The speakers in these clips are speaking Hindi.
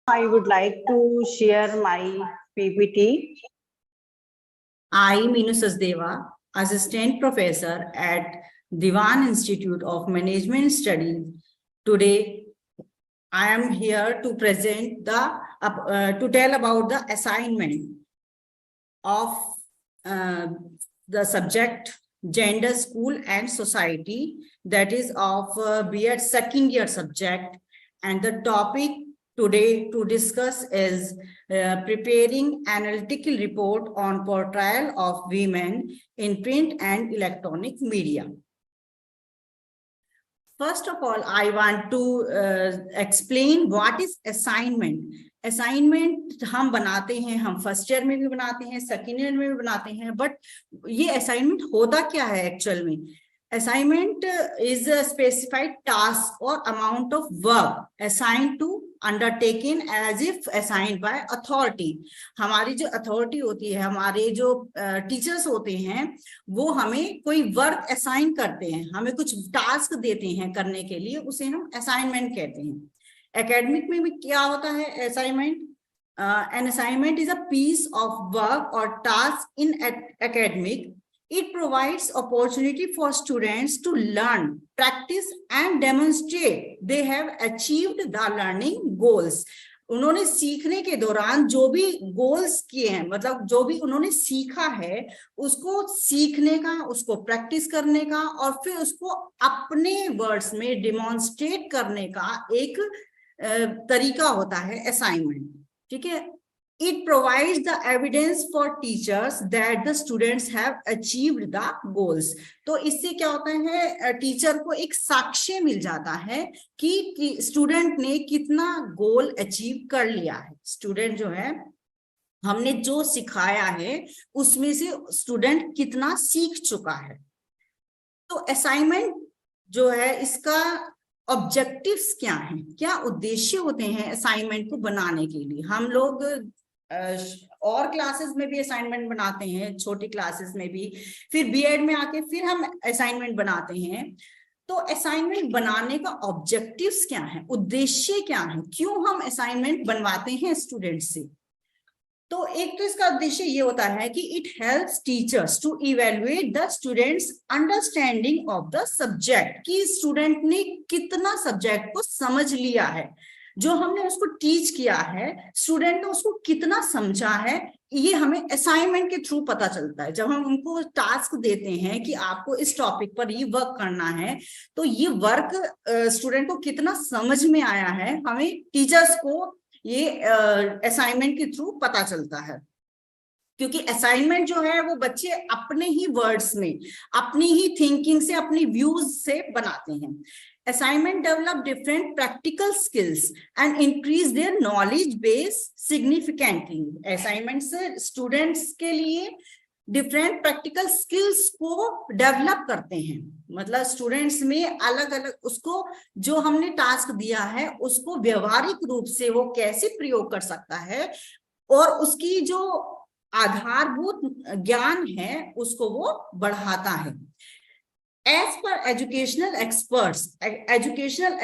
I would like to share my PPT. I, Meenu Sachdeva, Assistant Professor at Diwan Institute of Management Studies. Today, I am here to present to tell about the assignment of the subject Gender, School and Society, that is of B.Ed second year subject, and the topic today to discuss is preparing analytical report on portrayal of women in print and electronic media. First of all, I want to explain what is assignment. Assignment हम बनाते हैं, हम फर्स्ट ईयर में भी बनाते हैं, सेकेंड ईयर में भी बनाते हैं, बट ये असाइनमेंट होता क्या है एक्चुअल में? Assignment is a specified task और amount of work assigned to undertaken as if assigned by authority. हमारी जो अथॉरिटी होती है, हमारे जो टीचर्स होते हैं, वो हमें कोई वर्क असाइन करते हैं, हमें कुछ टास्क देते हैं करने के लिए, उसे हम असाइनमेंट कहते हैं. एकेडमिक में भी क्या होता है assignment? An assignment is a piece of work और task in academic. It provides opportunity for students to learn, practice and demonstrate they have achieved the learning goals. उन्होंने सीखने के दौरान जो भी गोल्स किए हैं, मतलब जो भी उन्होंने सीखा है, उसको सीखने का, उसको प्रैक्टिस करने का और फिर उसको अपने वर्ड्स में डिमॉन्स्ट्रेट करने का एक तरीका होता है असाइनमेंट. ठीक है. It provides the evidence for teachers that the students have achieved the goals. तो इससे क्या होता है, टीचर को एक साक्ष्य मिल जाता है कि स्टूडेंट ने कितना गोल अचीव कर लिया है. स्टूडेंट जो है, हमने जो सिखाया है उसमें से स्टूडेंट कितना सीख चुका है. तो असाइनमेंट जो है, इसका ऑब्जेक्टिव्स क्या हैं, क्या उद्देश्य होते हैं असाइनमेंट को बनाने के लिए? हम लोग और क्लासेस में भी असाइनमेंट बनाते हैं, छोटी क्लासेस में भी, फिर बीएड में आके फिर हम असाइनमेंट बनाते हैं. तो असाइनमेंट बनाने का ऑब्जेक्टिव्स क्या है, उद्देश्य क्या है, क्यों हम असाइनमेंट बनवाते हैं स्टूडेंट से? तो एक तो इसका उद्देश्य ये होता है कि it helps teachers to evaluate the students understanding of the subject, कि स्टूडेंट ने कितना सब्जेक्ट को समझ लिया है, जो हमने उसको टीच किया है, स्टूडेंट ने उसको कितना समझा है. ये हमें असाइनमेंट के थ्रू पता चलता है. जब हम उनको टास्क देते हैं कि आपको इस टॉपिक पर ये वर्क करना है, तो ये वर्क स्टूडेंट को कितना समझ में आया है, हमें टीचर्स को ये असाइनमेंट के थ्रू पता चलता है. क्योंकि असाइनमेंट जो है वो बच्चे अपने ही वर्ड्स में, अपनी ही थिंकिंग से, अपनी व्यूज से बनाते हैं. Assignment develop different practical skills and increase their knowledge base significantly. Assignment से students के लिए different practical skills को develop करते हैं. मतलब students में अलग अलग, उसको जो हमने task दिया है उसको व्यवहारिक रूप से वो कैसे प्रयोग कर सकता है, और उसकी जो आधारभूत ज्ञान है उसको वो बढ़ाता है. As per educational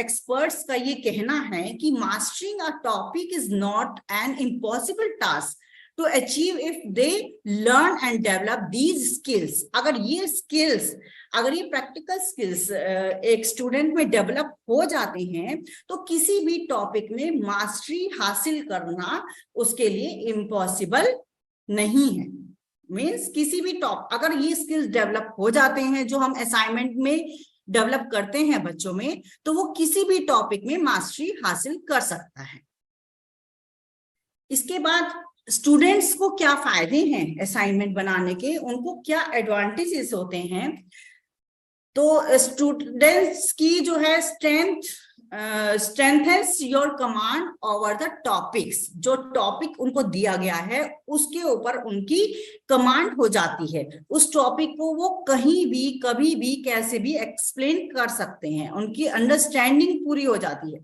experts का ये कहना है कि mastering a topic is not an impossible task to achieve if they learn and develop these skills. अगर ये skills, अगर ये practical skills एक student में develop हो जाते हैं, तो किसी भी topic में mastery हासिल करना उसके लिए impossible नहीं है. मीन्स किसी भी अगर ये स्किल्स डेवलप हो जाते हैं जो हम असाइनमेंट में डेवलप करते हैं बच्चों में, तो वो किसी भी टॉपिक में मास्टरी हासिल कर सकता है. इसके बाद स्टूडेंट्स को क्या फायदे हैं असाइनमेंट बनाने के, उनको क्या एडवांटेजेस होते हैं? तो स्टूडेंट्स की जो है strengthens your command over the topics. जो टॉपिक उनको दिया गया है उसके ऊपर उनकी कमांड हो जाती है. उस टॉपिक को वो कहीं भी, कभी भी, कैसे भी एक्सप्लेन कर सकते हैं. उनकी अंडरस्टैंडिंग पूरी हो जाती है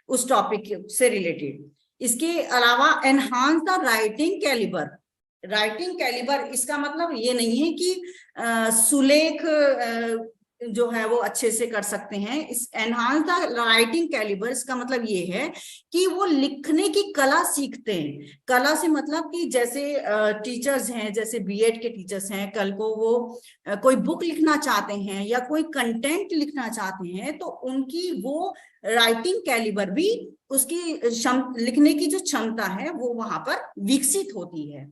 उस टॉपिक से रिलेटेड. इसके अलावा enhance the writing calibre. Writing calibre इसका मतलब ये नहीं है कि सुलेख जो है वो अच्छे से कर सकते हैं। इस एनहांस द राइटिंग कैलिबर, इसका मतलब ये है कि वो लिखने की कला सीखते हैं। कला से मतलब कि जैसे टीचर्स हैं, जैसे बीएड के टीचर्स हैं, कल को वो कोई बुक लिखना चाहते हैं या कोई कंटेंट लिखना चाहते हैं, तो उनकी वो राइटिंग कैलिबर भी, उसकी लिखने की जो क्षमता है वो वहां पर विकसित होती है।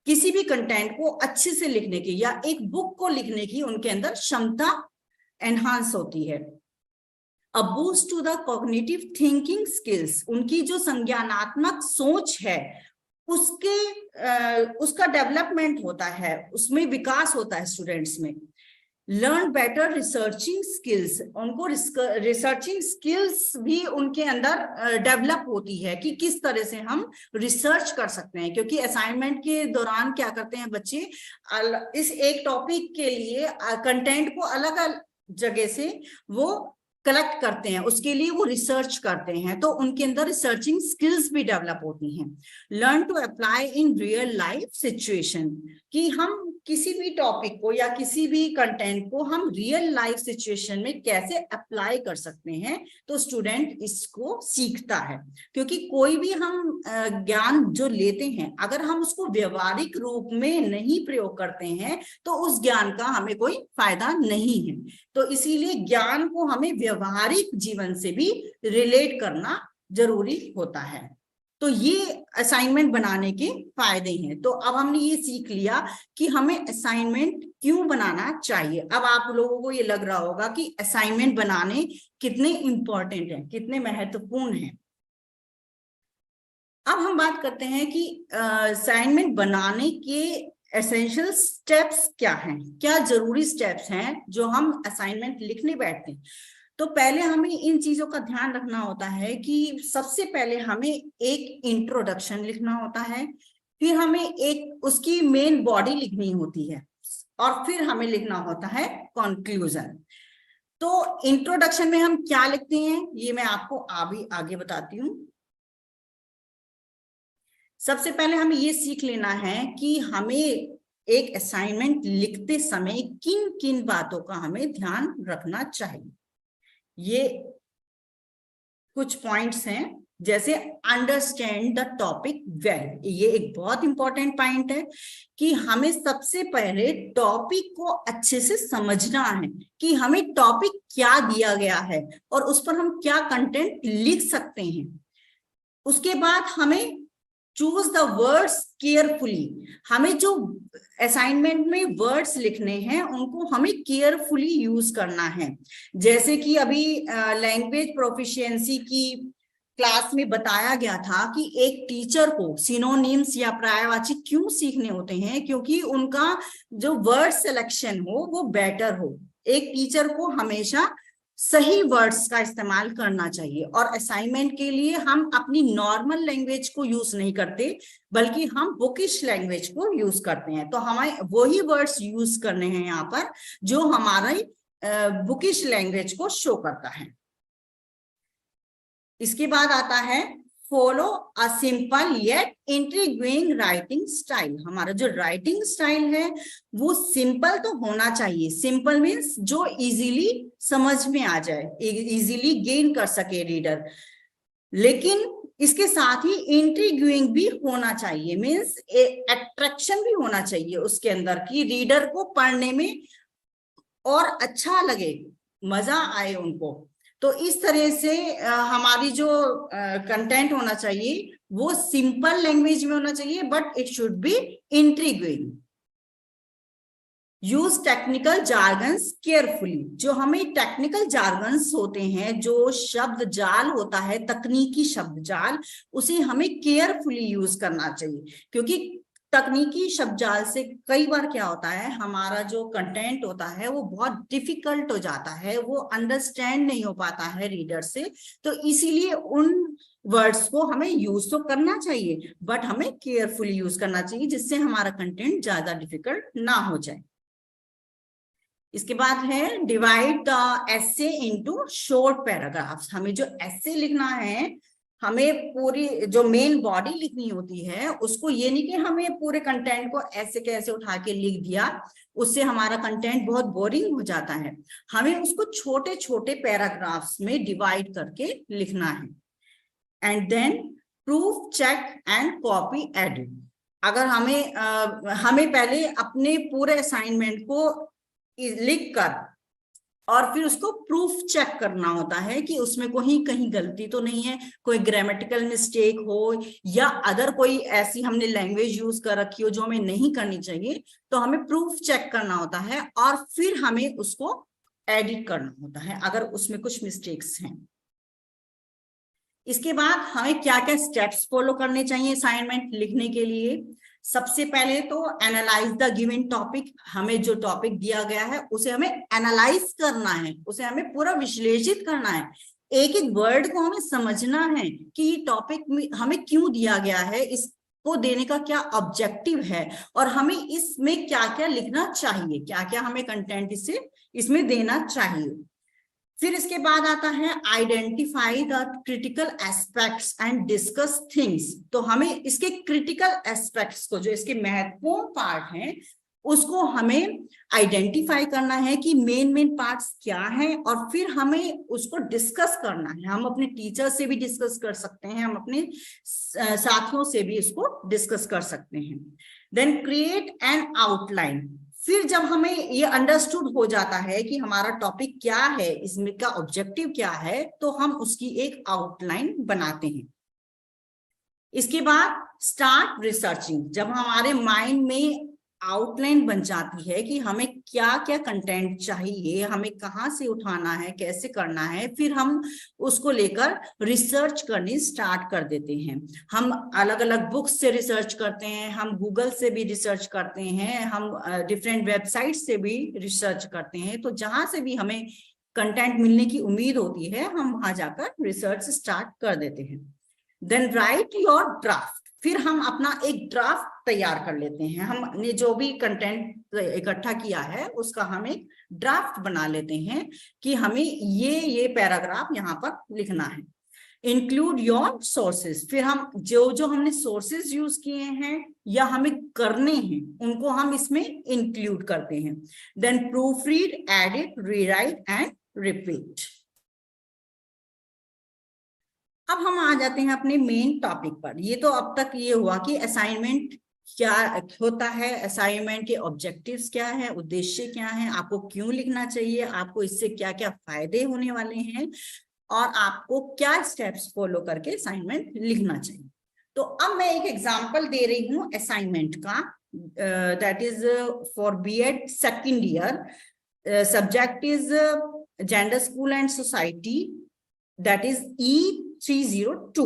किसी भी कंटेंट को अच्छे से लिखने की या एक बुक को लिखने की उनके अंदर क्षमता एनहांस होती है। A boost to the cognitive thinking skills, उनकी जो संज्ञानात्मक सोच है उसका डेवलपमेंट होता है, उसमें विकास होता है स्टूडेंट्स में। लर्न बेटर रिसर्चिंग स्किल्स, उनको रिसर्चिंग स्किल्स भी उनके अंदर डेवलप होती है कि किस तरह से हम रिसर्च कर सकते हैं, क्योंकि असाइनमेंट के दौरान क्या करते हैं बच्चे, इस एक टॉपिक के लिए कंटेंट को अलग अलग जगह से वो कलेक्ट करते हैं, उसके लिए वो रिसर्च करते हैं, तो उनके अंदर रिसर्चिंग स्किल्स भी डेवलप होती हैं। Learn to apply in real life situation, कि हम किसी भी टॉपिक को या किसी भी कंटेंट को हम रियल लाइफ सिचुएशन में कैसे अप्लाई कर सकते हैं, तो स्टूडेंट इसको सीखता है। क्योंकि कोई भी हम ज्ञान जो लेते हैं, अगर हम उसको व्यवहारिक रूप में नहीं प्रयोग करते हैं तो उस ज्ञान का हमें कोई फायदा नहीं है। तो इसीलिए ज्ञान को हमें व्यवहारिक जीवन से भी रिलेट करना जरूरी होता है। तो ये असाइनमेंट बनाने के फायदे हैं। तो अब हमने ये सीख लिया कि हमें असाइनमेंट क्यों बनाना चाहिए। अब आप लोगों को ये लग रहा होगा कि असाइनमेंट बनाने कितने इंपॉर्टेंट हैं, कितने महत्वपूर्ण हैं। अब हम बात करते हैं कि असाइनमेंट बनाने के एसेंशियल स्टेप्स क्या हैं, क्या जरूरी स्टेप्स हैं जो हम असाइनमेंट लिखने बैठते हैं। तो पहले हमें इन चीजों का ध्यान रखना होता है कि सबसे पहले हमें एक इंट्रोडक्शन लिखना होता है, फिर हमें एक उसकी मेन बॉडी लिखनी होती है, और फिर हमें लिखना होता है कंक्लूजन। तो इंट्रोडक्शन में हम क्या लिखते हैं ये मैं आपको अभी आगे बताती हूँ। सबसे पहले हमें ये सीख लेना है कि हमें एक असाइनमेंट लिखते समय किन किन बातों का हमें ध्यान रखना चाहिए। ये कुछ पॉइंट्स हैं, जैसे अंडरस्टैंड द टॉपिक वेल, ये एक बहुत इंपॉर्टेंट पॉइंट है कि हमें सबसे पहले टॉपिक को अच्छे से समझना है कि हमें टॉपिक क्या दिया गया है और उस पर हम क्या कंटेंट लिख सकते हैं। उसके बाद हमें चूज द वर्ड्स केयरफुली, हमें जो असाइनमेंट में वर्ड्स लिखने हैं उनको हमें केयरफुली यूज करना है। जैसे कि अभी लैंग्वेज प्रोफिशिएंसी की क्लास में बताया गया था कि एक टीचर को सिनोनिम्स या पर्यायवाची क्यों सीखने होते हैं, क्योंकि उनका जो वर्ड सिलेक्शन हो वो बेटर हो। एक टीचर को हमेशा सही वर्ड्स का इस्तेमाल करना चाहिए, और असाइनमेंट के लिए हम अपनी नॉर्मल लैंग्वेज को यूज नहीं करते बल्कि हम बुकिश लैंग्वेज को यूज करते हैं। तो हमें वही वर्ड्स यूज करने हैं यहाँ पर जो हमारी बुकिश लैंग्वेज को शो करता है। इसके बाद आता है follow a simple yet intriguing writing style. हमारा जो राइटिंग स्टाइल है वो सिंपल तो होना चाहिए। सिंपल मीन्स जो इजीली समझ में आ जाए, इजीली गेन कर सके रीडर, लेकिन इसके साथ ही इंट्रिग्विंग भी होना चाहिए, मीन्स अट्रैक्शन भी होना चाहिए उसके अंदर कि रीडर को पढ़ने में और अच्छा लगे, मजा आए उनको। तो इस तरह से हमारी जो कंटेंट होना चाहिए वो सिंपल लैंग्वेज में होना चाहिए, but it should be intriguing. Use technical jargons carefully, जो हमें टेक्निकल जार्गन्स होते हैं, जो शब्द जाल होता है, तकनीकी शब्द जाल, उसे हमें केयरफुली यूज करना चाहिए। क्योंकि तकनीकी शब्द जाल से कई बार क्या होता है, हमारा जो कंटेंट होता है वो बहुत डिफिकल्ट हो जाता है, वो अंडरस्टैंड नहीं हो पाता है रीडर से। तो इसीलिए उन वर्ड्स को हमें यूज तो करना चाहिए बट हमें केयरफुली यूज करना चाहिए, जिससे हमारा कंटेंट ज्यादा डिफिकल्ट ना हो जाए। इसके बाद है divide the essay into short paragraphs. हमें जो एसे लिखना है हमें पूरी जो मेन बॉडी लिखनी होती है उसको, ये नहीं कि हमें पूरे कंटेंट को ऐसे कैसे उठा के लिख दिया, उससे हमारा कंटेंट बहुत बोरिंग हो जाता है। हमें उसको छोटे छोटे पैराग्राफ्स में डिवाइड करके लिखना है। And then proof, check and copy, edit. अगर हमें पहले अपने पूरे असाइनमेंट को लिख कर और फिर उसको प्रूफ चेक करना होता है कि उसमें कोई कहीं गलती तो नहीं है, कोई ग्रामेटिकल मिस्टेक हो या अदर कोई ऐसी हमने लैंग्वेज यूज कर रखी हो जो हमें नहीं करनी चाहिए, तो हमें प्रूफ चेक करना होता है और फिर हमें उसको एडिट करना होता है अगर उसमें कुछ मिस्टेक्स हैं। इसके बाद हमें क्या क्या स्टेप्स फॉलो करने चाहिए असाइनमेंट लिखने के लिए। सबसे पहले तो एनालाइज द गिवन टॉपिक। हमें जो टॉपिक दिया गया है उसे हमें एनालाइज करना है, उसे हमें पूरा विश्लेषित करना है, एक एक वर्ड को हमें समझना है कि ये टॉपिक हमें क्यों दिया गया है, इसको देने का क्या ऑब्जेक्टिव है और हमें इसमें क्या क्या लिखना चाहिए, क्या क्या हमें कंटेंट इसमें देना चाहिए। फिर इसके बाद आता है identify the critical aspects and discuss things. तो हमें इसके क्रिटिकल एस्पेक्ट्स को, जो इसके महत्वपूर्ण पार्ट हैं, उसको हमें आइडेंटिफाई करना है कि मेन पार्ट्स क्या हैं और फिर हमें उसको डिस्कस करना है। हम अपने टीचर से भी डिस्कस कर सकते हैं, हम अपने साथियों से भी इसको डिस्कस कर सकते हैं। Then create an outline. फिर जब हमें ये अंडरस्टूड हो जाता है कि हमारा टॉपिक क्या है, इसमें का ऑब्जेक्टिव क्या है, तो हम उसकी एक आउटलाइन बनाते हैं। इसके बाद स्टार्ट रिसर्चिंग। जब हमारे माइंड में आउटलाइन बन जाती है कि हमें क्या क्या कंटेंट चाहिए, हमें कहाँ से उठाना है, कैसे करना है, फिर हम उसको लेकर रिसर्च करनी स्टार्ट कर देते हैं। हम अलग अलग बुक्स से रिसर्च करते हैं, हम गूगल से भी रिसर्च करते हैं, हम डिफरेंट वेबसाइट से भी रिसर्च करते हैं। तो जहां से भी हमें कंटेंट मिलने की उम्मीद होती है, हम वहां जाकर रिसर्च स्टार्ट कर देते हैं। Then write your draft. फिर हम अपना एक ड्राफ्ट तैयार कर लेते हैं। हमने जो भी कंटेंट इकट्ठा किया है उसका हम एक ड्राफ्ट बना लेते हैं कि हमें ये पैराग्राफ यहाँ पर लिखना है। Include your sources. फिर हम जो हमने सोर्सेज यूज किए हैं या हमें करने हैं उनको हम इसमें इंक्लूड करते हैं। Then proofread, edit, rewrite and repeat. अब हम आ जाते हैं अपने मेन टॉपिक पर। ये तो अब तक ये हुआ कि असाइनमेंट क्या होता है, असाइनमेंट के ऑब्जेक्टिव्स क्या है, उद्देश्य क्या है, आपको क्यों लिखना चाहिए, आपको इससे क्या क्या फायदे होने वाले हैं और आपको क्या स्टेप्स फॉलो करके असाइनमेंट लिखना चाहिए। तो अब मैं एक एग्जांपल दे रही हूँ असाइनमेंट का, that is for BEd second year. Subject is gender, school and society, that is E302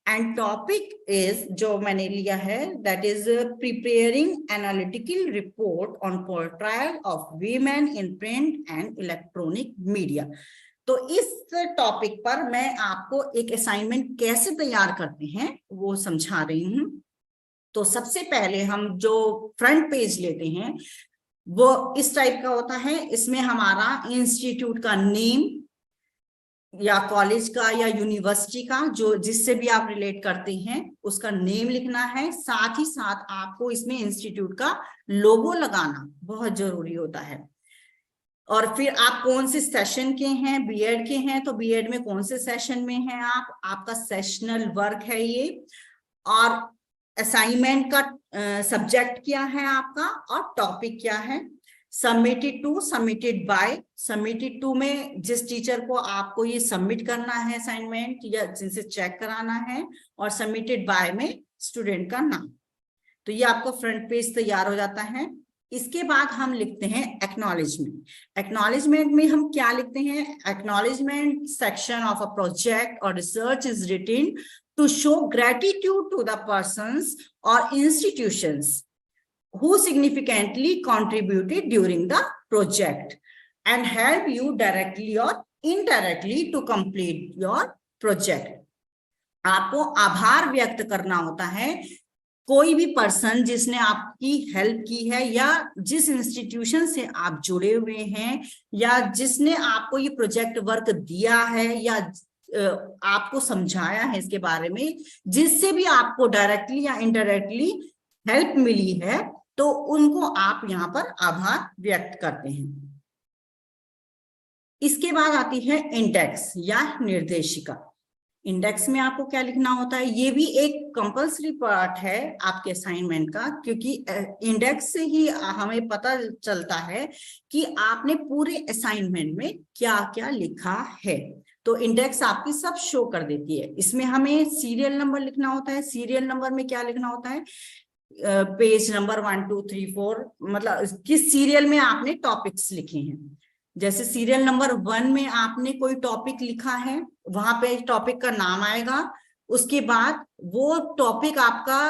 and topic is, जो मैंने लिया है, that is preparing analytical report on portrayal of women in print and electronic media. तो इस टॉपिक पर मैं आपको एक असाइनमेंट कैसे तैयार करते हैं वो समझा रही हूँ। तो सबसे पहले हम जो फ्रंट पेज लेते हैं वो इस टाइप का होता है। इसमें हमारा इंस्टीट्यूट का नेम या कॉलेज का या यूनिवर्सिटी का, जो जिससे भी आप रिलेट करते हैं, उसका नेम लिखना है। साथ ही साथ आपको इसमें इंस्टीट्यूट का लोगो लगाना बहुत जरूरी होता है। और फिर आप कौन से सेशन के हैं, बीएड के हैं तो बीएड में कौन से सेशन में हैं आप, आपका सेशनल वर्क है ये, और असाइनमेंट का सब्जेक्ट क्या है आपका और टॉपिक क्या है। Submitted to, submitted by. Submitted to में जिस टीचर को आपको ये सबमिट करना है असाइनमेंट या जिनसे चेक कराना है, और सबमिटेड बाय में स्टूडेंट का नाम। तो ये आपका फ्रंट पेज तैयार हो जाता है। इसके बाद हम लिखते हैं एक्नॉलेजमेंट। एक्नॉलेजमेंट में हम क्या लिखते हैं? Acknowledgement section of a project और research is written to show gratitude to the persons और institutions who significantly contributed during the project and help you directly or indirectly to complete your project. आपको आभार व्यक्त करना होता है कोई भी पर्सन जिसने आपकी हेल्प की है या जिस इंस्टीट्यूशन से आप जुड़े हुए हैं या जिसने आपको ये प्रोजेक्ट वर्क दिया है या आपको समझाया है इसके बारे में, जिससे भी आपको डायरेक्टली या इनडायरेक्टली हेल्प मिली है, तो उनको आप यहाँ पर आभार व्यक्त करते हैं। इसके बाद आती है इंडेक्स या निर्देशिका। इंडेक्स में आपको क्या लिखना होता है, ये भी एक कंपल्सरी पार्ट है आपके असाइनमेंट का, क्योंकि इंडेक्स से ही हमें पता चलता है कि आपने पूरे असाइनमेंट में क्या क्या लिखा है। तो इंडेक्स आपकी सब शो कर देती है। इसमें हमें सीरियल नंबर लिखना होता है। सीरियल नंबर में क्या लिखना होता है, पेज नंबर 1 2 3 4, मतलब किस सीरियल में आपने टॉपिक्स लिखे हैं। जैसे सीरियल नंबर 1 में आपने कोई टॉपिक लिखा है, वहां पे टॉपिक का नाम आएगा, उसके बाद वो टॉपिक आपका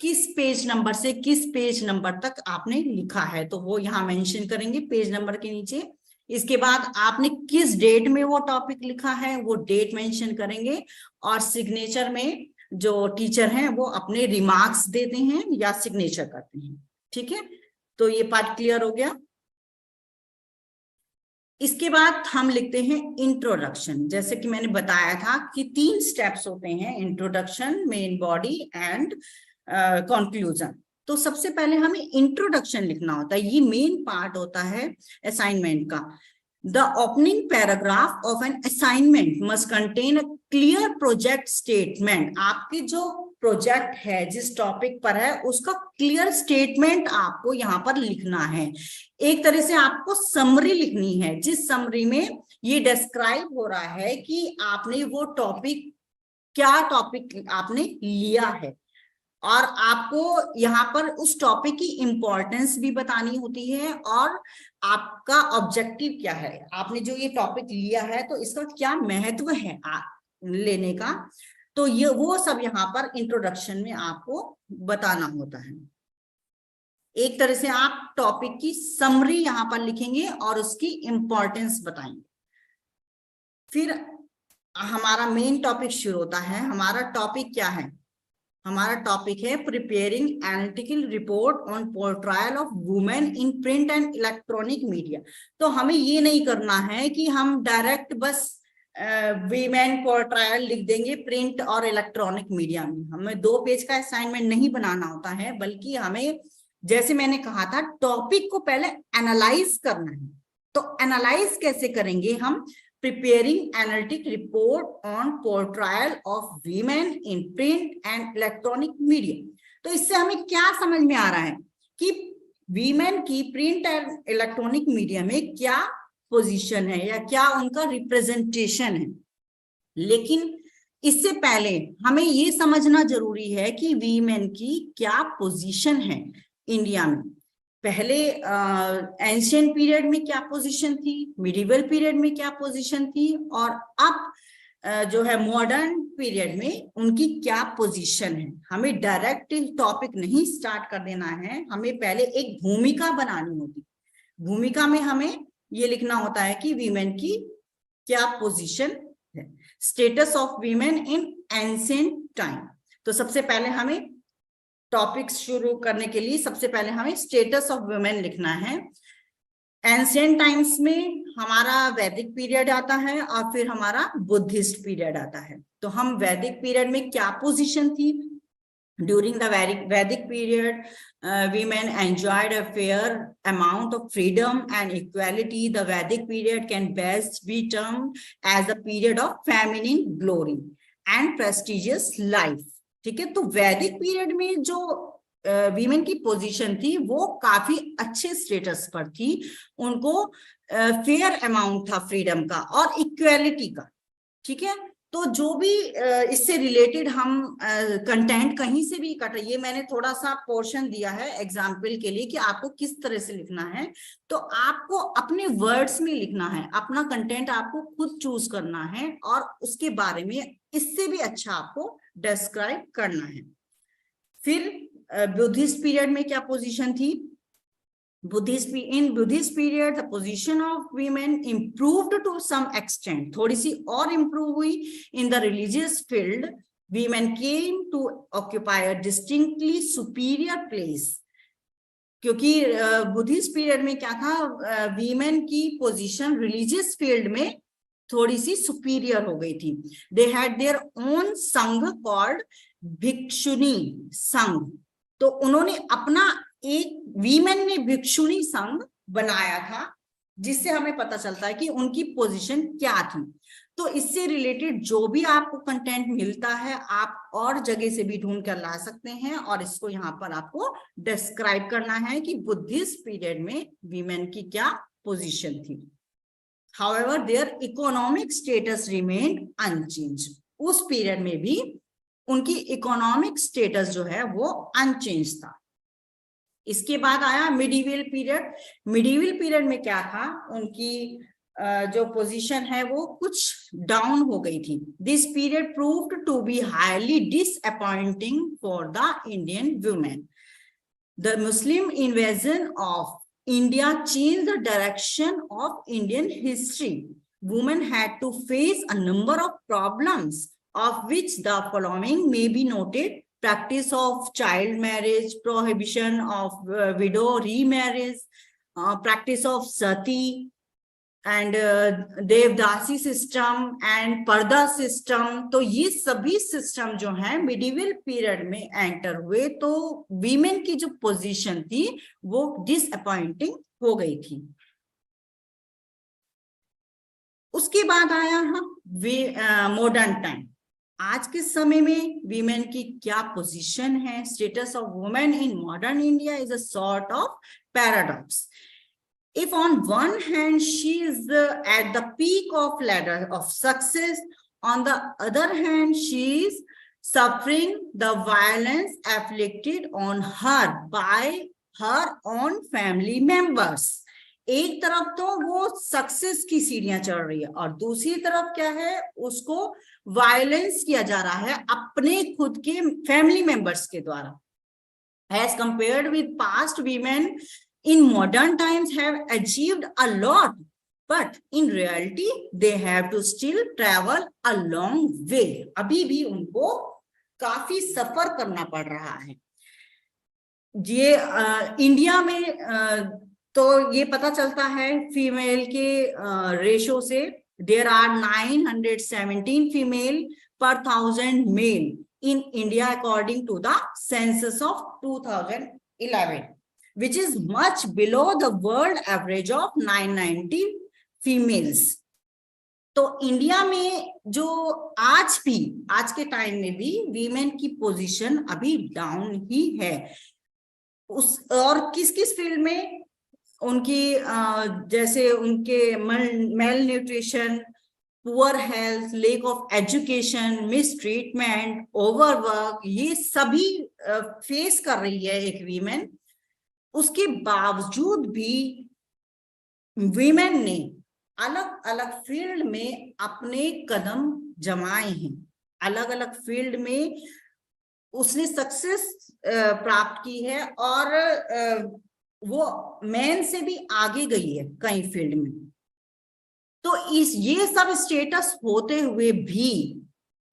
किस पेज नंबर से किस पेज नंबर तक आपने लिखा है, तो वो यहाँ मेंशन करेंगे पेज नंबर के नीचे। इसके बाद आपने किस डेट में वो टॉपिक लिखा है, वो डेट मेंशन करेंगे, और सिग्नेचर में जो टीचर हैं वो अपने रिमार्क्स देते हैं या सिग्नेचर करते हैं। ठीक है, तो ये पार्ट क्लियर हो गया। इसके बाद हम लिखते हैं इंट्रोडक्शन। जैसे कि मैंने बताया था कि 3 स्टेप्स होते हैं, introduction, main body and conclusion. तो सबसे पहले हमें इंट्रोडक्शन लिखना होता है, ये मेन पार्ट होता है असाइनमेंट का। The opening paragraph of an assignment must contain a clear project statement. आपके जो प्रोजेक्ट है, जिस टॉपिक पर है, उसका क्लियर स्टेटमेंट आपको यहाँ पर लिखना है। एक तरह से आपको समरी लिखनी है, जिस समरी में ये डिस्क्राइब हो रहा है कि आपने वो टॉपिक, क्या टॉपिक आपने लिया है, और आपको यहाँ पर उस टॉपिक की इंपॉर्टेंस भी बतानी होती है, और आपका ऑब्जेक्टिव क्या है, आपने जो ये टॉपिक लिया है तो इसका क्या महत्व है लेने का, तो ये वो सब यहाँ पर इंट्रोडक्शन में आपको बताना होता है। एक तरह से आप टॉपिक की समरी यहाँ पर लिखेंगे और उसकी इंपॉर्टेंस बताएंगे। फिर हमारा मेन टॉपिक शुरू होता है। हमारा टॉपिक क्या है, हमारा टॉपिक है preparing analytical report on portrayal of women in print and electronic media. तो हमें ये नहीं करना है कि हम डायरेक्ट बस वीमेन पोर्ट्रायल लिख देंगे प्रिंट और इलेक्ट्रॉनिक मीडिया में। हमें 2 पेज का असाइनमेंट नहीं बनाना होता है, बल्कि हमें, जैसे मैंने कहा था, टॉपिक को पहले एनालाइज करना है। तो एनालाइज कैसे करेंगे हम, preparing analytic report on portrayal of women in print and electronic media। तो इससे हमें क्या समझ में आ रहा है कि वीमेन की प्रिंट एंड इलेक्ट्रॉनिक मीडिया में क्या पोजीशन है या क्या उनका रिप्रेजेंटेशन है। लेकिन इससे पहले हमें ये समझना जरूरी है कि वीमेन की क्या पोजीशन है इंडिया में। पहले एंशिएंट पीरियड में क्या पोजीशन थी, मिडिवल पीरियड में क्या पोजीशन थी, और अब जो है मॉडर्न पीरियड में उनकी क्या पोजीशन है। हमें डायरेक्ट टॉपिक नहीं स्टार्ट कर देना है, हमें पहले एक भूमिका बनानी होती। भूमिका में हमें ये लिखना होता है कि वीमेन की क्या पोजीशन है, status of women in ancient time. तो सबसे पहले हमें टॉपिक्स शुरू करने के लिए सबसे पहले हमें स्टेटस ऑफ वुमेन लिखना है। एंशिएंट टाइम्स में हमारा वैदिक पीरियड आता है और फिर हमारा बुद्धिस्ट पीरियड आता है। तो हम वैदिक पीरियड में क्या पोजीशन थी, ड्यूरिंग द वैदिक period women enjoyed a fair amount of freedom and equality. The Vedic period can best be termed as a period of feminine glory and prestigious life। ठीक है, तो वैदिक पीरियड में जो वीमेन की पोजीशन थी वो काफी अच्छे स्टेटस पर थी। उनको फेयर अमाउंट था फ्रीडम का और इक्वालिटी का। ठीक है, तो जो भी इससे रिलेटेड हम कंटेंट कहीं से भी कट, ये मैंने थोड़ा सा पोर्शन दिया है एग्जाम्पल के लिए कि आपको किस तरह से लिखना है। तो आपको अपने वर्ड्स में लिखना है, अपना कंटेंट आपको खुद चूज करना है और उसके बारे में इससे भी अच्छा आपको डिस्क्राइब करना है। फिर बुद्धिस्ट पीरियड में क्या पोजीशन थी, in Buddhist period, the position of women improved to some extent, थोड़ी सी और improve हुई। In the religious field, women came to occupy a distinctly superior place। क्योंकि बुद्धिस्ट पीरियड में क्या था, वीमेन की पोजीशन रिलीजियस फील्ड में थोड़ी सी सुपीरियर हो गई थी। दे हैड देयर ओन संघ कॉल्ड भिक्षुनी संघ। तो उन्होंने अपना एक वीमेन ने भिक्षुनी संघ बनाया था, जिससे हमें पता चलता है कि उनकी पोजीशन क्या थी। तो इससे रिलेटेड जो भी आपको कंटेंट मिलता है आप और जगह से भी ढूंढ कर ला सकते हैं, और इसको यहाँ पर आपको डिस्क्राइब करना है कि बुद्धिस्ट पीरियड में वीमेन की क्या पोजीशन थी। However, their economic status remained unchanged. उस पीरियड में भी उनकी इकोनॉमिक स्टेटस जो है वो अनचेंज था। इसके बाद आया मिडिवल पीरियड। मिडिवल पीरियड में क्या था, उनकी जो पोजीशन है वो कुछ डाउन हो गई थी। This period proved to be highly disappointing for the Indian women. The Muslim invasion of India changed the direction of Indian history. Women had to face a number of problems, of which the following may be noted: practice of child marriage, prohibition of widow remarriage, practice of sati, and devadasi system and पर्दा सिस्टम। तो ये सभी सिस्टम जो है मिडिवल पीरियड में एंटर हुए, तो वीमेन की जो पोजीशन थी वो डिसअपॉइंटिंग हो गई थी। उसके बाद आया मॉडर्न टाइम। आज के समय में वीमेन की क्या पोजीशन है? Status of women in modern India is a sort of paradox. If on one hand she is at the peak of ladder of success, on the other hand she is suffering the violence afflicted on her by her own family members. एक तरफ तो वो सक्सेस की सीढ़ियां चढ़ रही है और दूसरी तरफ क्या है, उसको वायलेंस किया जा रहा है अपने खुद के फैमिली मेंबर्स के द्वारा। As compared with past, women in modern times have achieved a lot, but in reality they have to still travel a long way. अभी भी उनको काफी सफर करना पड़ रहा है। ये इंडिया में तो ये पता चलता है फीमेल के रेशो से, देयर आर 917 फीमेल पर 1000 mail in India according to the census of 2011, which is much below the world average of 990 females. तो इंडिया में जो आज के टाइम में भी वीमेन की पोजीशन अभी डाउन ही है। और किस किस फील्ड में उनकी जैसे उनके mail nutrition, poor health, lake of education, miss treatment, overwork, ये सभी फेस कर रही है एक वीमेन। उसके बावजूद भी वीमेन ने अलग अलग फील्ड में अपने कदम जमाए हैं, अलग अलग फील्ड में उसने सक्सेस प्राप्त की है और वो मैन से भी आगे गई है कई फील्ड में। तो ये सब स्टेटस होते हुए भी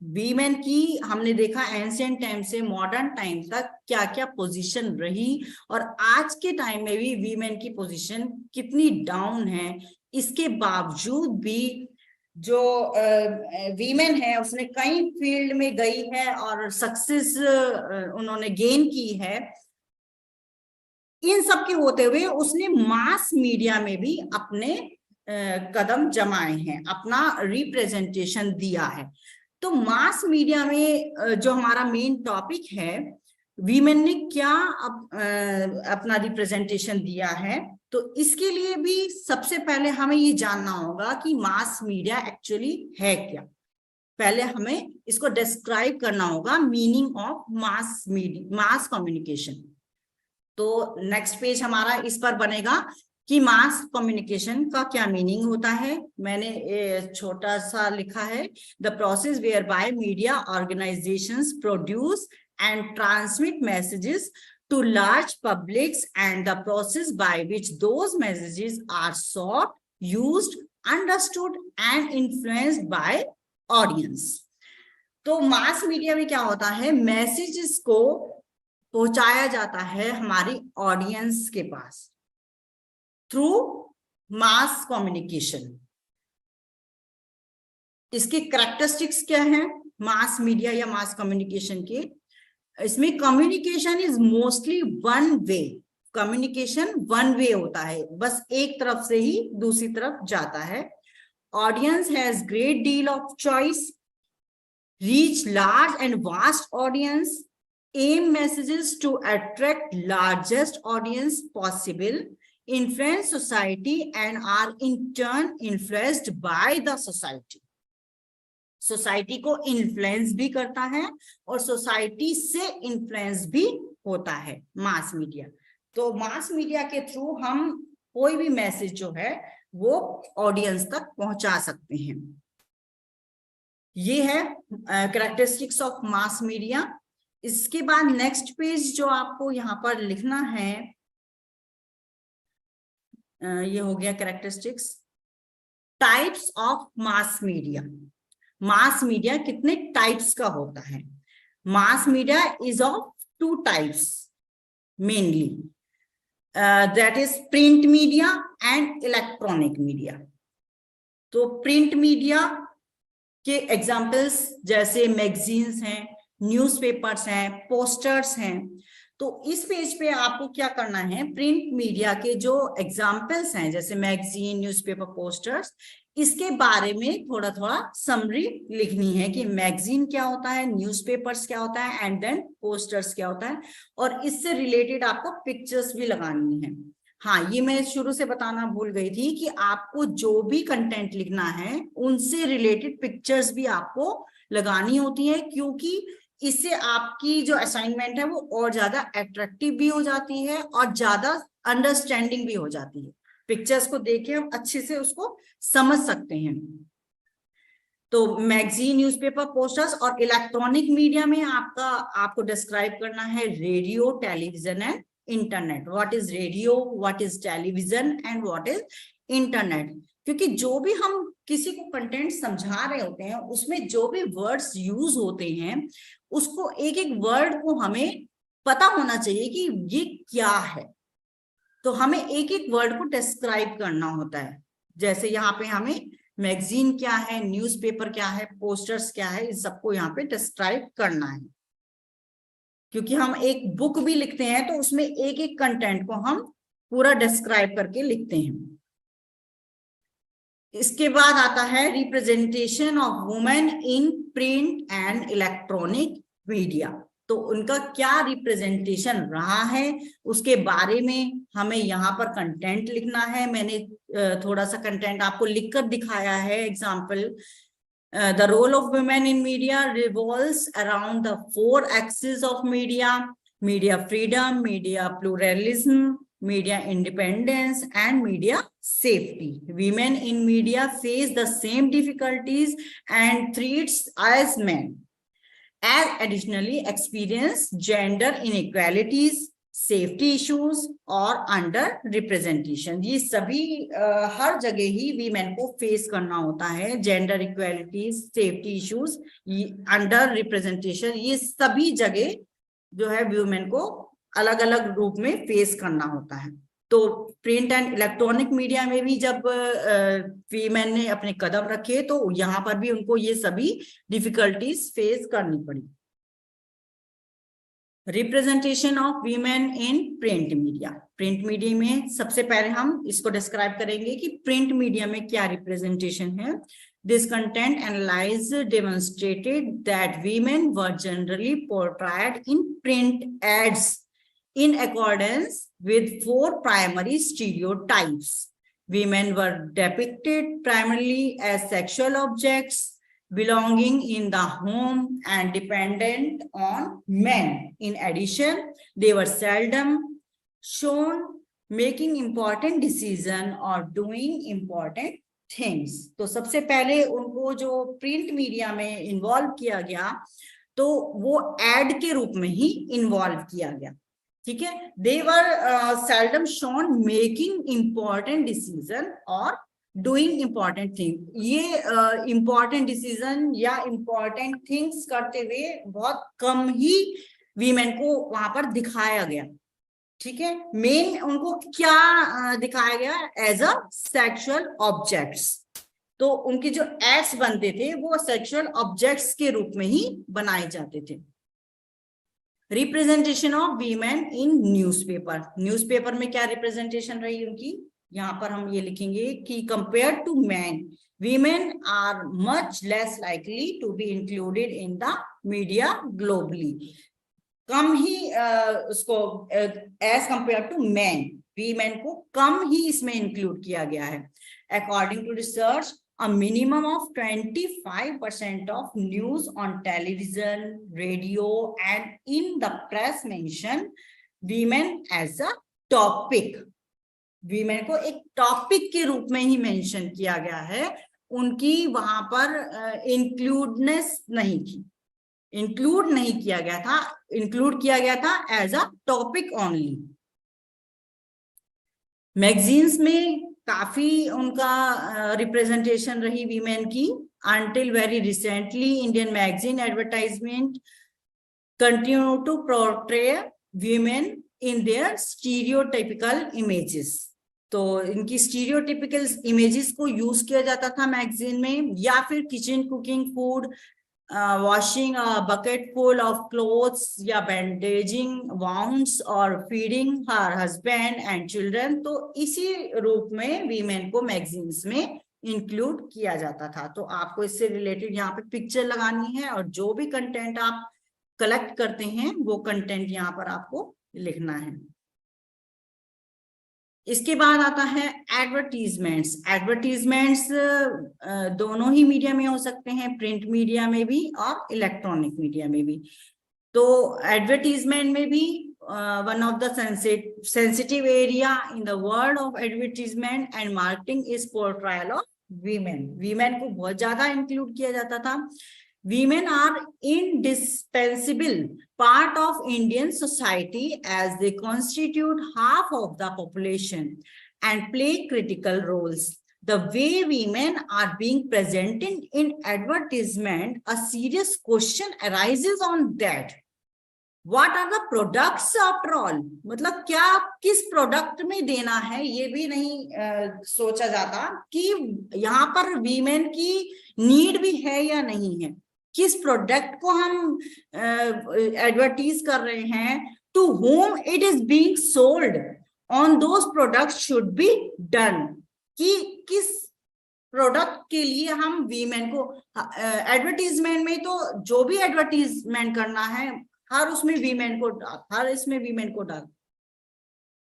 वीमेन की हमने देखा एंशिएंट टाइम से मॉडर्न टाइम तक क्या क्या पोजीशन रही, और आज के टाइम में भी वीमेन की पोजीशन कितनी डाउन है। इसके बावजूद भी जो वीमेन है उसने कई फील्ड में गई है और सक्सेस उन्होंने गेन की है। इन सब के होते हुए उसने मास मीडिया में भी अपने कदम जमाए हैं, अपना रिप्रेजेंटेशन दिया है। तो मास मीडिया में जो हमारा मेन टॉपिक है, वीमेन ने क्या अपना रिप्रेजेंटेशन दिया है, तो इसके लिए भी सबसे पहले हमें ये जानना होगा कि मास मीडिया एक्चुअली है क्या। पहले हमें इसको डिस्क्राइब करना होगा, meaning of mass media, mass communication. तो नेक्स्ट पेज हमारा इस पर बनेगा कि मास कम्युनिकेशन का क्या मीनिंग होता है। मैंने छोटा सा लिखा है, the process whereby media organisations produce and transmit messages to large publics, and the process by which those messages are sought, used, understood and influenced by audience. तो मास मीडिया में क्या होता है, मैसेजेस को पहुंचाया जाता है हमारी ऑडियंस के पास थ्रू मास कम्युनिकेशन। इसके कैरेक्टरिस्टिक्स क्या है मास मीडिया या मास कम्युनिकेशन के? इसमें communication is mostly one way, communication one way होता है, बस एक तरफ से ही दूसरी तरफ जाता है। Audience has great deal of choice, reach large and vast audience, aim messages to attract largest audience possible, influence society and are in turn influenced by the society. Society को इन्फ्लुएंस भी करता है और सोसाइटी से इन्फ्लुएंस भी होता है मास मीडिया। तो मास मीडिया के थ्रू हम कोई भी मैसेज जो है वो ऑडियंस तक पहुंचा सकते हैं। ये है कैरेक्टरिस्टिक्स ऑफ मास मीडिया। इसके बाद नेक्स्ट पेज जो आपको यहाँ पर लिखना है, ये हो गया characteristics. Types of mass media. Mass media कितने टाइप्स का होता है? Mass media is of two types mainly, that is print media and electronic media. तो प्रिंट मीडिया के एग्जाम्पल्स जैसे मैगजीन्स हैं, न्यूज़पेपर्स हैं, पोस्टर्स हैं। तो इस पेज पे आपको क्या करना है, प्रिंट मीडिया के जो एग्जाम्पल्स हैं जैसे मैगजीन, न्यूज़पेपर, पोस्टर्स, इसके बारे में थोड़ा थोड़ा समरी लिखनी है कि मैगजीन क्या होता है, न्यूज़पेपर्स क्या होता है एंड देन पोस्टर्स क्या होता है, और इससे रिलेटेड आपको पिक्चर्स भी लगानी है। हाँ, ये मैं शुरू से बताना भूल गई थी कि आपको जो भी कंटेंट लिखना है उनसे रिलेटेड पिक्चर्स भी आपको लगानी होती है, क्योंकि इससे आपकी जो असाइनमेंट है वो और ज्यादा अट्रैक्टिव भी हो जाती है और ज्यादा अंडरस्टैंडिंग भी हो जाती है। पिक्चर्स को देख के हम अच्छे से उसको समझ सकते हैं। तो मैगजीन, न्यूज़पेपर, पोस्टर्स और इलेक्ट्रॉनिक मीडिया में आपको डिस्क्राइब करना है radio, television and internet. What is radio, what is television and what is internet. क्योंकि जो भी हम किसी को कंटेंट समझा रहे होते हैं उसमें जो भी वर्ड्स यूज होते हैं उसको एक एक वर्ड को हमें पता होना चाहिए कि ये क्या है। तो हमें एक एक वर्ड को डिस्क्राइब करना होता है। जैसे यहाँ पे हमें मैगजीन क्या है, न्यूज़पेपर क्या है, पोस्टर्स क्या है, इस सबको यहाँ पे डिस्क्राइब करना है। क्योंकि हम एक बुक भी लिखते हैं तो उसमें एक एक कंटेंट को हम पूरा डिस्क्राइब करके लिखते हैं। इसके बाद आता है representation of women in print and electronic media. तो उनका क्या रिप्रेजेंटेशन रहा है उसके बारे में हमें यहाँ पर कंटेंट लिखना है। मैंने थोड़ा सा कंटेंट आपको लिखकर दिखाया है। Example, the role of women in media revolves around the 4 axes of media: media freedom, media pluralism, media independence and media safety. Women in media face the same difficulties and threats as men, as additionally experience gender inequalities, safety issues और under representation. ये सभी हर जगह ही women को face करना होता है। gender equalities, safety issues, under representation, ये सभी जगह जो है women को अलग अलग रूप में फेस करना होता है। तो प्रिंट एंड इलेक्ट्रॉनिक मीडिया में भी जब वीमेन ने अपने कदम रखे तो यहाँ पर भी उनको ये सभी डिफिकल्टीज फेस करनी पड़ी। Representation of women in print media. Print media में सबसे पहले हम इसको डिस्क्राइब करेंगे कि प्रिंट मीडिया में क्या रिप्रेजेंटेशन है। This content analysis demonstrated that women were generally portrayed in print ads in accordance with 4 primary stereotypes. Women were depicted primarily as sexual objects belonging in the home and dependent on men. In addition, they were seldom shown making important decisions or doing important things. तो सबसे पहले उनको जो प्रिंट मीडिया में इन्वॉल्व किया गया तो वो एड के रूप में ही इन्वॉल्व किया गया। ठीक है, they were seldom shown making important decision और doing important things. ये important decision या important things करते हुए बहुत कम ही वीमेन को वहां पर दिखाया गया। ठीक है, मेन उनको क्या दिखाया गया? As a sexual objects. तो उनके जो एड्स बनते थे वो सेक्सुअल ऑब्जेक्ट्स के रूप में ही बनाए जाते थे। Representation of women in newspaper, newspaper में क्या रिप्रेजेंटेशन रही उनकी, यहाँ पर हम ये लिखेंगे कि compare to man women are much less likely to be included in the media globally. कम ही उसको as compare to man, women को कम ही इसमें इंक्लूड किया गया है। According to research a minimum of 25% of news on television, radio and in the press mention women as a topic। women को एक टॉपिक के रूप में ही मेंशन किया गया है, उनकी वहां पर इंक्लूड नहीं किया गया था, इंक्लूड किया गया था as a topic only. Magazines में काफी उनका रिप्रेजेंटेशन रही वीमेन की। until very recently Indian magazine advertisement continue to portray women in their stereotypical images। तो इनकी स्टीरियोटिपिकल इमेजेस को यूज किया जाता था मैगजीन में, या फिर kitchen, cooking, food, washing a bucket full of clothes या bandaging wounds और feeding her husband and children। तो इसी रूप में वीमेन को मैगजीन्स में इंक्लूड किया जाता था। तो आपको इससे रिलेटेड यहाँ पे पिक्चर लगानी है और जो भी कंटेंट आप कलेक्ट करते हैं वो कंटेंट यहाँ पर आपको लिखना है। इसके बाद आता है एडवर्टीजमेंट्स। एडवर्टीजमेंट्स दोनों ही मीडिया में हो सकते हैं, प्रिंट मीडिया में भी और इलेक्ट्रॉनिक मीडिया में भी। तो एडवर्टीजमेंट में भी one of the sensitive area in the world of advertisement and marketing is portrayal of women. Women को बहुत ज्यादा इंक्लूड किया जाता था। Women are indispensable part of Indian society as they constitute half of the population and play critical roles. The way women are being presented in advertisement, a serious question arises on that. What are the products after all? मतलब क्या किस प्रोडक्ट में देना है ये भी नहीं सोचा जाता कि यहाँ पर वीमेन की नीड भी है या नहीं है, किस प्रोडक्ट को हम एडवर्टीज कर रहे हैं, to whom it is being sold, on those products should be done, कि किस प्रोडक्ट के लिए हम वीमेन को एडवर्टीजमेंट में, तो जो भी एडवर्टीजमेंट करना है हर उसमें वीमेन को डाल।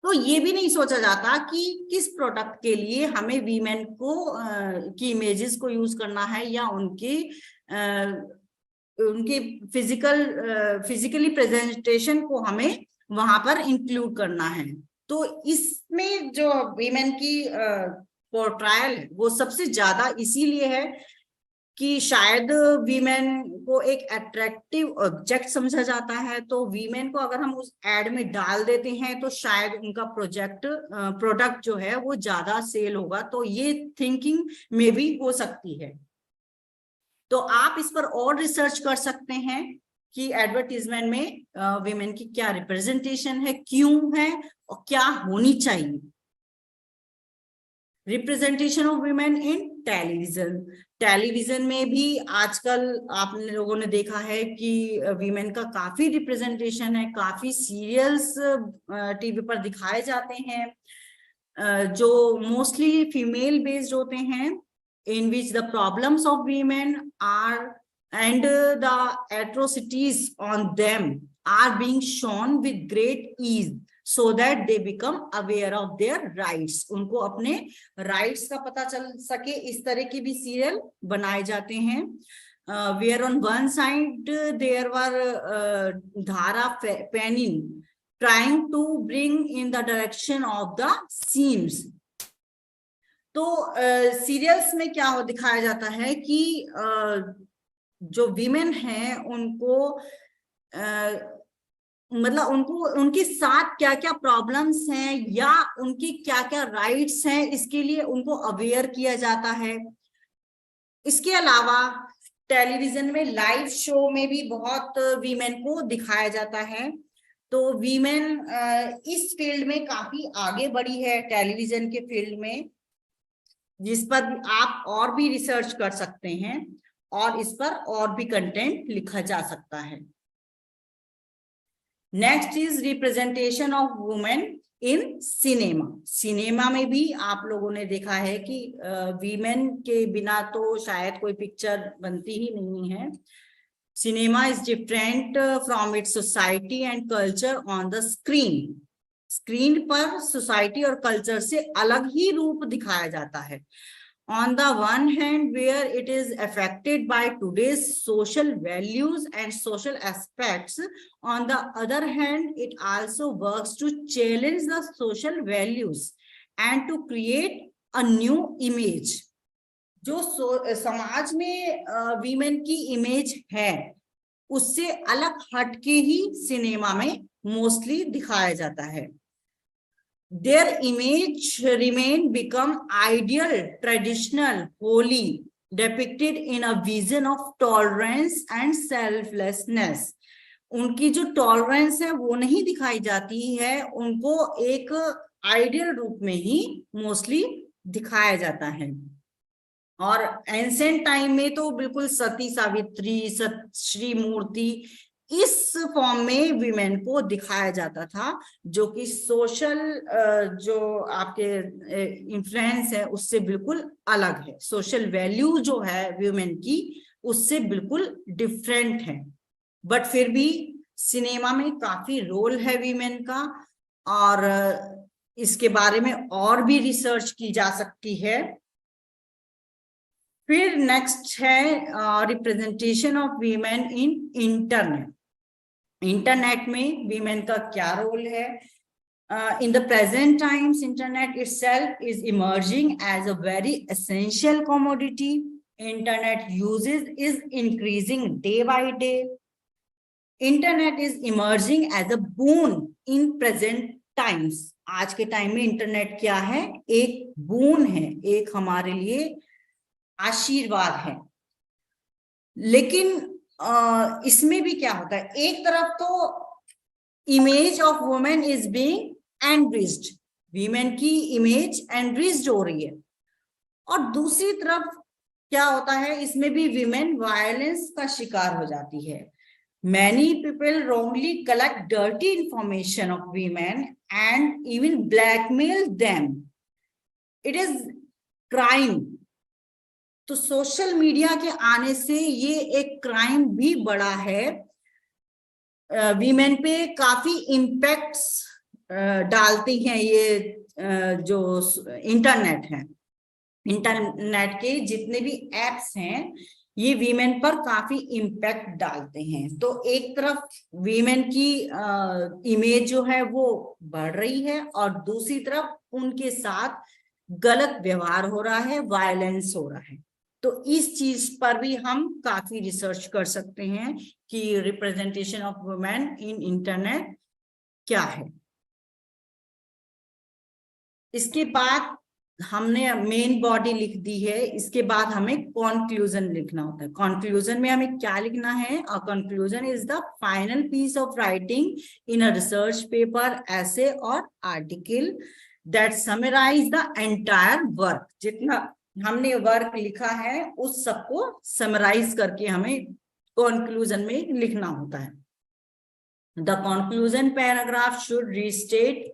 तो ये भी नहीं सोचा जाता कि किस प्रोडक्ट के लिए हमें वीमेन को की इमेजेस को यूज करना है या उनकी फिजिकली प्रेजेंटेशन को हमें वहां पर इंक्लूड करना है। तो इसमें जो वीमेन की पोर्ट्रायल है वो सबसे ज्यादा इसीलिए है कि शायद वीमेन को एक अट्रैक्टिव ऑब्जेक्ट समझा जाता है। तो वीमेन को अगर हम उस एड में डाल देते हैं तो शायद उनका प्रोडक्ट जो है वो ज्यादा सेल होगा। तो ये थिंकिंग में भी हो सकती है। तो आप इस पर और रिसर्च कर सकते हैं कि एडवर्टीजमेंट में वीमेन की क्या रिप्रेजेंटेशन है, क्यों है और क्या होनी चाहिए। Representation of women in television. Television में भी आजकल आप लोगों ने देखा है कि वीमेन का काफी रिप्रेजेंटेशन है, काफी सीरियल्स टीवी पर दिखाए जाते हैं जो मोस्टली फीमेल बेस्ड होते हैं, in which the problems of women are and the atrocities on them are being shown with great ease so that they become aware of their rights। उनको अपने rights का पता चल सके, इस तरह के भी सीरियल बनाए जाते हैं। Where on one side there were Dhara Panin trying to bring in the direction of the seams। तो सीरियल्स में क्या दिखाया जाता है कि जो वीमेन हैं उनको मतलब उनके साथ क्या क्या प्रॉब्लम्स हैं या उनकी क्या क्या राइट्स हैं, इसके लिए उनको अवेयर किया जाता है। इसके अलावा टेलीविजन में लाइव शो में भी बहुत वीमेन को दिखाया जाता है। तो वीमेन इस फील्ड में काफी आगे बढ़ी है, टेलीविजन के फील्ड में। जिस पर आप और भी रिसर्च कर सकते हैं और इस पर और भी कंटेंट लिखा जा सकता है। Next is representation of women in cinema. Cinema में भी आप लोगों ने देखा है कि वीमेन के बिना तो शायद कोई पिक्चर बनती ही नहीं है। Cinema is different from its society and culture on the screen. Screen पर सोसाइटी और कल्चर से अलग ही रूप दिखाया जाता है। On the one hand, where it is affected by today's social values and social aspects, on the other hand, it also works to challenge the social values and to create a new image. जो समाज में वीमेन की इमेज है उससे अलग हटके ही सिनेमा में मोस्टली दिखाया जाता है। Their image remain become ideal, traditional, holy, depicted in a vision of tolerance and selflessness. उनकी जो टॉलरेंस है वो नहीं दिखाई जाती है, उनको एक आइडियल रूप में ही मोस्टली दिखाया जाता है। और एंसेंट टाइम में तो बिल्कुल सती सावित्री, सत श्री मूर्ति इस फॉर्म में विमेन को दिखाया जाता था, जो कि सोशल जो आपके इन्फ्लुएंस है उससे बिल्कुल अलग है। सोशल वैल्यू जो है विमेन की उससे बिल्कुल डिफरेंट है। बट फिर भी सिनेमा में काफी रोल है विमेन का और इसके बारे में और भी रिसर्च की जा सकती है। फिर नेक्स्ट है representation of women in internet. Internet में वीमेन का क्या रोल है? In the present times, internet itself is emerging as a very essential commodity. Internet uses is increasing day by day. Internet is emerging as a boon in present times. आज के टाइम में इंटरनेट क्या है? एक boon है, एक हमारे लिए आशीर्वाद है। लेकिन इसमें भी क्या होता है, एक तरफ तो image of women is being enriched, women की इमेज एनरिच्ड हो रही है, और दूसरी तरफ क्या होता है, इसमें भी वीमेन वायलेंस का शिकार हो जाती है। Many people wrongly collect dirty information of women and even blackmail them. It is crime. तो सोशल मीडिया के आने से ये एक क्राइम भी बढ़ा है। वीमेन पे काफी इम्पैक्ट्स डालती हैं ये जो इंटरनेट है। इंटरनेट के जितने भी एप्स हैं ये वीमेन पर काफी इम्पैक्ट डालते हैं। तो एक तरफ वीमेन की इमेज जो है वो बढ़ रही है और दूसरी तरफ उनके साथ गलत व्यवहार हो रहा है, वायलेंस हो रहा है। तो इस चीज पर भी हम काफी रिसर्च कर सकते हैं कि representation of women in internet क्या है। इसके बाद हमने मेन बॉडी लिख दी है, इसके बाद हमें कंक्लूजन लिखना होता है। कंक्लूजन में हमें क्या लिखना है? A conclusion is the final piece of writing in a research paper, essay or article that summarise the entire work. जितना हमने वर्क लिखा है उस सबको समराइज करके हमें कंक्लूजन में लिखना होता है। The conclusion paragraph should restate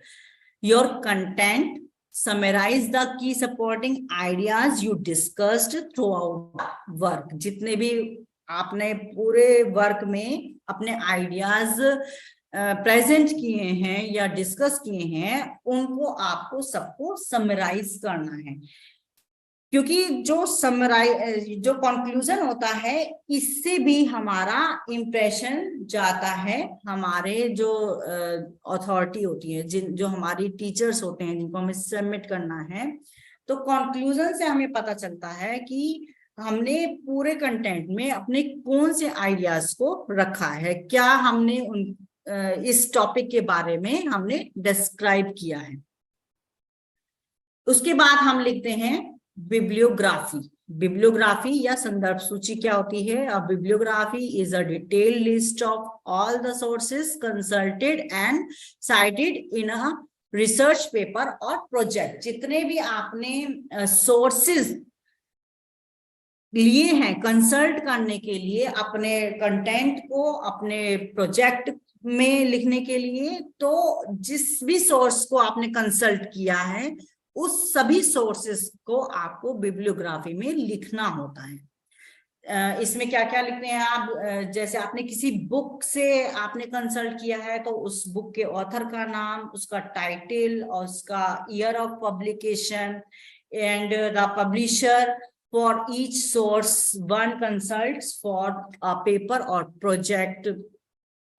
your content, summarize the key supporting ideas you discussed throughout work। जितने भी आपने पूरे वर्क में अपने आइडियाज प्रेजेंट किए हैं या डिस्कस किए हैं उनको आपको सबको समराइज करना है, क्योंकि जो कंक्लूजन होता है इससे भी हमारा इंप्रेशन जाता है हमारे जो अथॉरिटी होती है, जो हमारी टीचर्स होते हैं जिनको हमें सबमिट करना है। तो कंक्लूजन से हमें पता चलता है कि हमने पूरे कंटेंट में अपने कौन से आइडियाज को रखा है, क्या हमने इस टॉपिक के बारे में हमने डिस्क्राइब किया है। उसके बाद हम लिखते हैं बिब्लियोग्राफी। बिब्लियोग्राफी या संदर्भ सूची क्या होती है? A bibliography is a detailed list of all the sources consulted and cited in a research paper और प्रोजेक्ट, जितने भी आपने सोर्सेज लिए हैं कंसल्ट करने के लिए अपने कंटेंट को अपने प्रोजेक्ट में लिखने के लिए, तो जिस भी सोर्स को आपने कंसल्ट किया है उस सभी सोर्सेस को आपको बिब्लियोग्राफी में लिखना होता है। इसमें क्या क्या लिखते हैं आप, जैसे आपने किसी बुक से आपने कंसल्ट किया है तो उस बुक के ऑथर का नाम, उसका टाइटल और उसका year of publication and the publisher. For each source one consults for a paper और प्रोजेक्ट।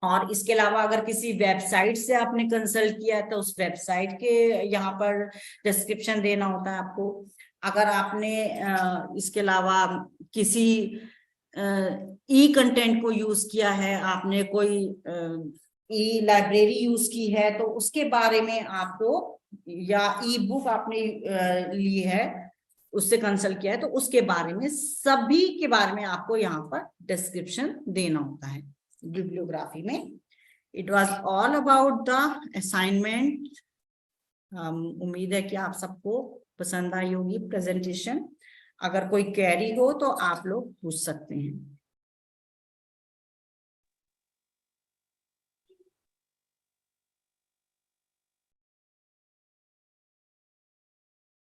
और इसके अलावा अगर किसी वेबसाइट से आपने कंसल्ट किया है तो उस वेबसाइट के यहाँ पर डिस्क्रिप्शन देना होता है आपको। अगर आपने इसके अलावा किसी ई कंटेंट को यूज किया है, आपने कोई ई लाइब्रेरी यूज की है तो उसके बारे में आपको, या ई बुक आपने ली है उससे कंसल्ट किया है तो उसके बारे में, सभी के बारे में आपको यहाँ पर डिस्क्रिप्शन देना होता है बिब्लियोग्राफी में। It was all about the assignment. उम्मीद है कि आप सबको पसंद आई होगी प्रेजेंटेशन। अगर कोई क्वेरी हो तो आप लोग पूछ सकते हैं।